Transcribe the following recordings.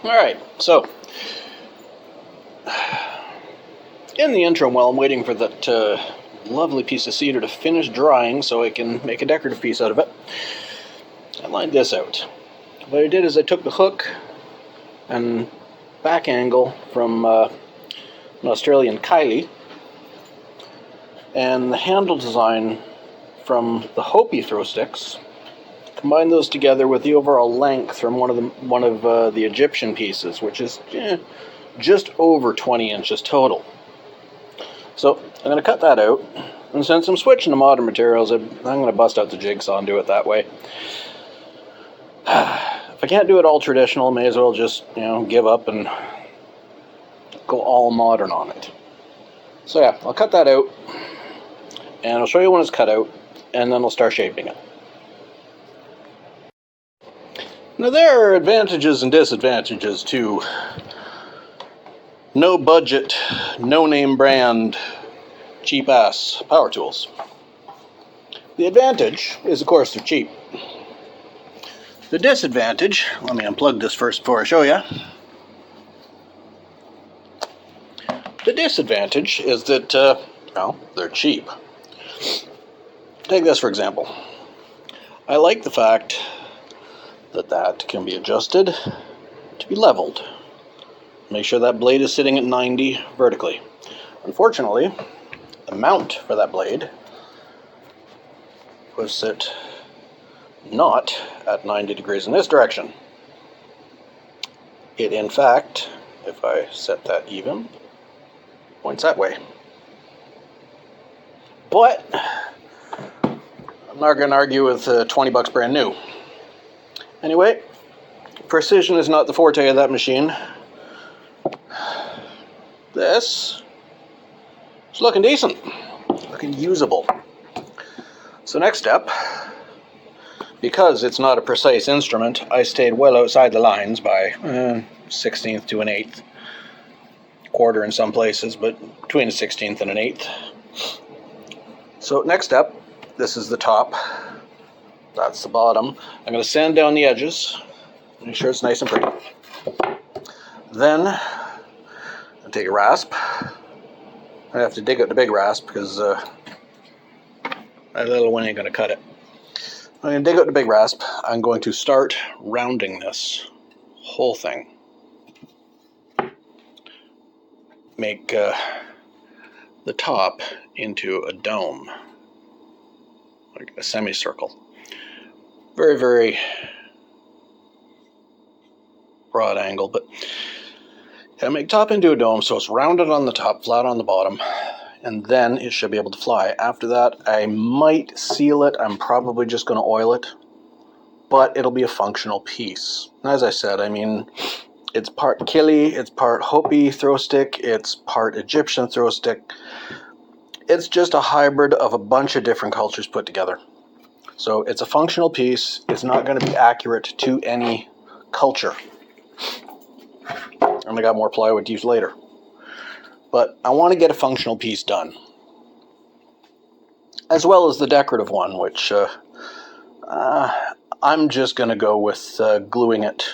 Alright, so in the interim, while I'm waiting for that lovely piece of cedar to finish drying so I can make a decorative piece out of it, I lined this out. What I did is I took the hook and back angle from an Australian Kylie and the handle design from the Hopi throw sticks, combined those together with the overall length from one of the Egyptian pieces, which is just over 20 inches total. So I'm going to cut that out, and since I'm switching to modern materials, I'm going to bust out the jigsaw and do it that way. If I can't do it all traditional, may as well just give up and go all modern on it. So yeah, I'll cut that out, and I'll show you when it's cut out, and then I'll start shaping it. Now there are advantages and disadvantages to no budget, no name brand, cheap ass power tools. The advantage is, of course, they're cheap. The disadvantage, let me unplug this first before I show you. The disadvantage is that, they're cheap. Take this for example. I like the fact that can be adjusted to be leveled. Make sure that blade is sitting at 90 vertically. Unfortunately, the mount for that blade was set not at 90 degrees in this direction. It, in fact, if I set that even, points that way. But I'm not going to argue with 20 bucks brand new. Anyway, precision is not the forte of that machine. This is looking decent, looking usable. So next step, because it's not a precise instrument, I stayed well outside the lines by 16th to an 1/8. Quarter in some places, but between a 16th and an 1/8. So next step, this is the top, that's the bottom. I'm going to sand down the edges, make sure it's nice and pretty. Then I'll take a rasp. I have to dig out the big rasp because that little one ain't going to cut it. I'm going to dig out the big rasp. I'm going to start rounding this whole thing. Make the top into a dome, like a semicircle. Very, very broad angle, but I make top into a dome so it's rounded on the top, flat on the bottom, and then it should be able to fly. After that, I might seal it. I'm probably just going to oil it, but it'll be a functional piece. As I said, I mean, it's part Kili, it's part Hopi throw stick, it's part Egyptian throw stick. It's just a hybrid of a bunch of different cultures put together. So it's a functional piece. It's not going to be accurate to any culture. And I got more plywood to use later. But I want to get a functional piece done, as well as the decorative one, which I'm just going to go with gluing it.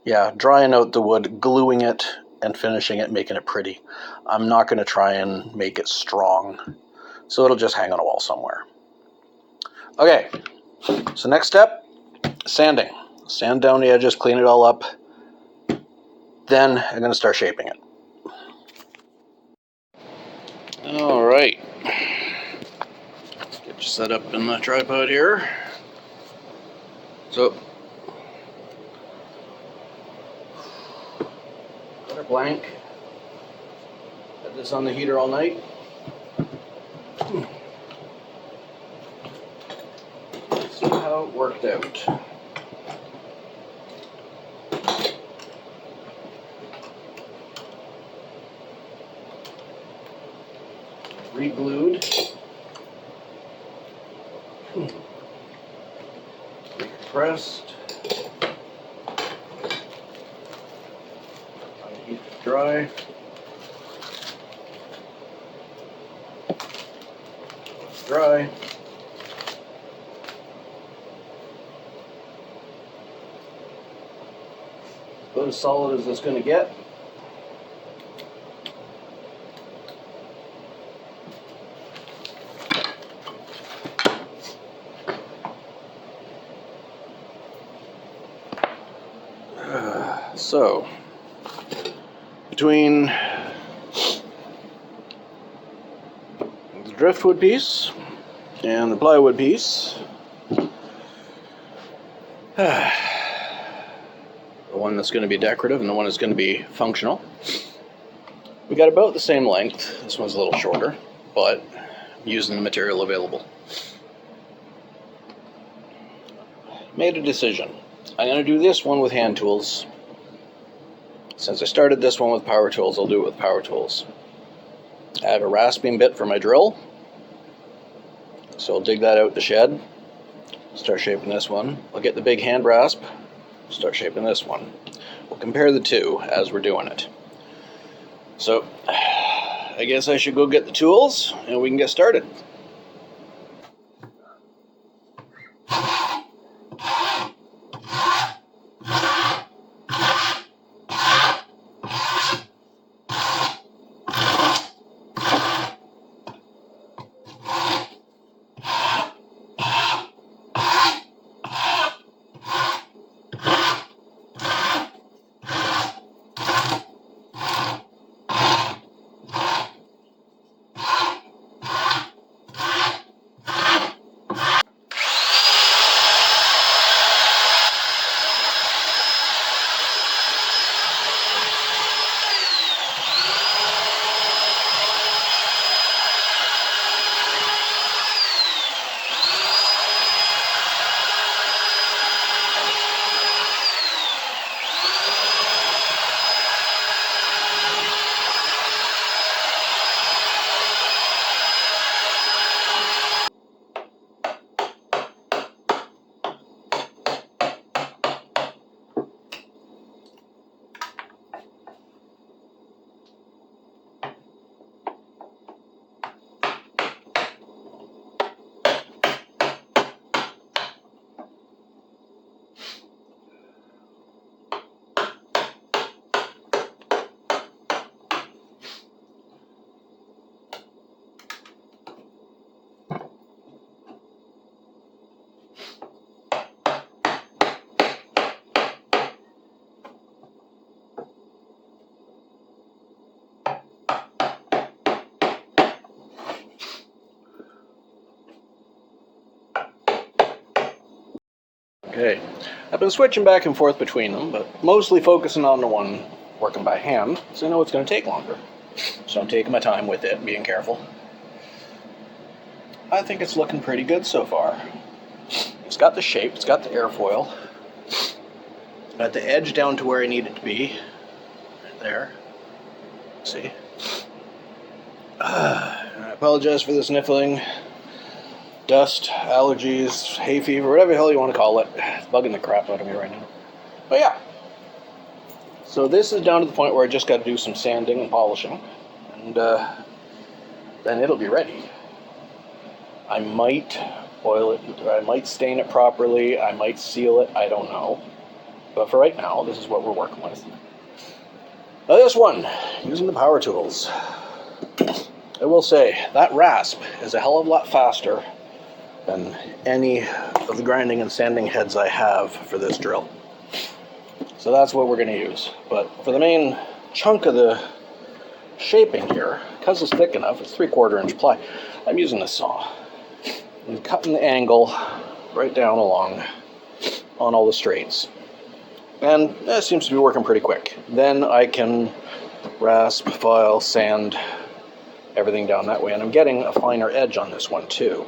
Yeah, drying out the wood, gluing it, and finishing it, making it pretty. I'm not going to try and make it strong, so it'll just hang on a wall somewhere. Okay, so next step, sanding. Sand down the edges, clean it all up. Then I'm going to start shaping it. All right. Let's get you set up in the tripod here. So, got a blank. Had this on the heater all night. Let's see how it worked out. Re-glued. Recompressed. Heat to dry. Dry. About as solid as it's going to get. So, between the driftwood piece and the plywood piece, the one that's going to be decorative and the one that's going to be functional, we got about the same length. This one's a little shorter, but I'm using the material available. Made a decision. I'm going to do this one with hand tools. Since I started this one with power tools, I'll do it with power tools. I have a rasping bit for my drill, so I'll dig that out the shed, start shaping this one. I'll get the big hand rasp, start shaping this one. We'll compare the two as we're doing it. So, I guess I should go get the tools and we can get started. Okay, I've been switching back and forth between them, but mostly focusing on the one working by hand, so I know it's going to take longer. So I'm taking my time with it, being careful. I think it's looking pretty good so far. It's got the shape, it's got the airfoil, it's got the edge down to where I need it to be. Right there. See? I apologize for the sniffling. Dust, allergies, hay fever, whatever the hell you want to call it. It's bugging the crap out of me right now. But yeah. So this is down to the point where I just got to do some sanding and polishing. And then it'll be ready. I might oil it, I might stain it properly, I might seal it, I don't know. But for right now, this is what we're working with. Now this one, using the power tools. I will say, that rasp is a hell of a lot faster than any of the grinding and sanding heads I have for this drill. So that's what we're going to use. But for the main chunk of the shaping here, because it's thick enough, it's 3/4 inch ply, I'm using a saw. I'm cutting the angle right down along on all the straights. And that seems to be working pretty quick. Then I can rasp, file, sand everything down that way. And I'm getting a finer edge on this one too.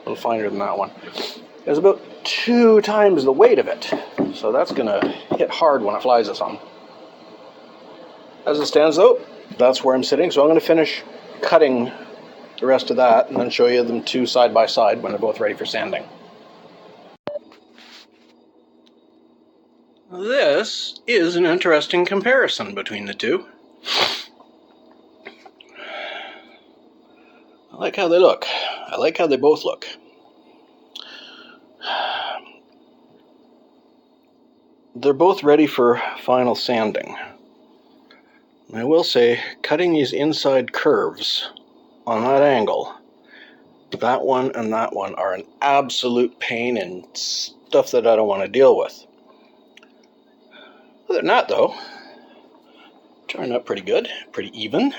A little finer than that one. It's about 2 times the weight of it. So that's going to hit hard when it flies at something. As it stands though, that's where I'm sitting. So I'm going to finish cutting the rest of that and then show you them two side by side when they're both ready for sanding. This is an interesting comparison between the two. I like how they look. I like how they both look. they're both ready for final sanding. I will say, cutting these inside curves on that angle, that one and that one are an absolute pain and stuff that I don't want to deal with. Other than that though, turned out pretty good, pretty even.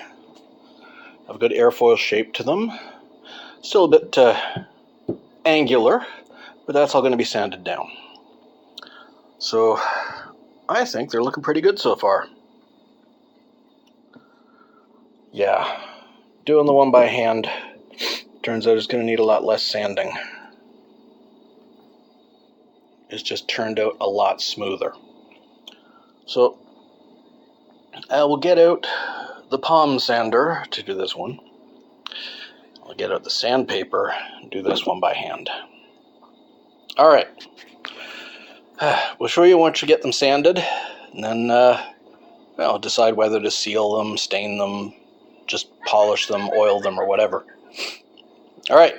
Have a good airfoil shape to them. Still a bit angular, but that's all going to be sanded down. So I think they're looking pretty good so far. Yeah, doing the one by hand turns out it's going to need a lot less sanding. It's just turned out a lot smoother. So I will get out the palm sander to do this one. I'll get out the sandpaper and do this one by hand. All right. We'll show you once you get them sanded, and then I'll decide whether to seal them, stain them, just polish them, oil them, or whatever. All right.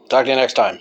Talk to you next time.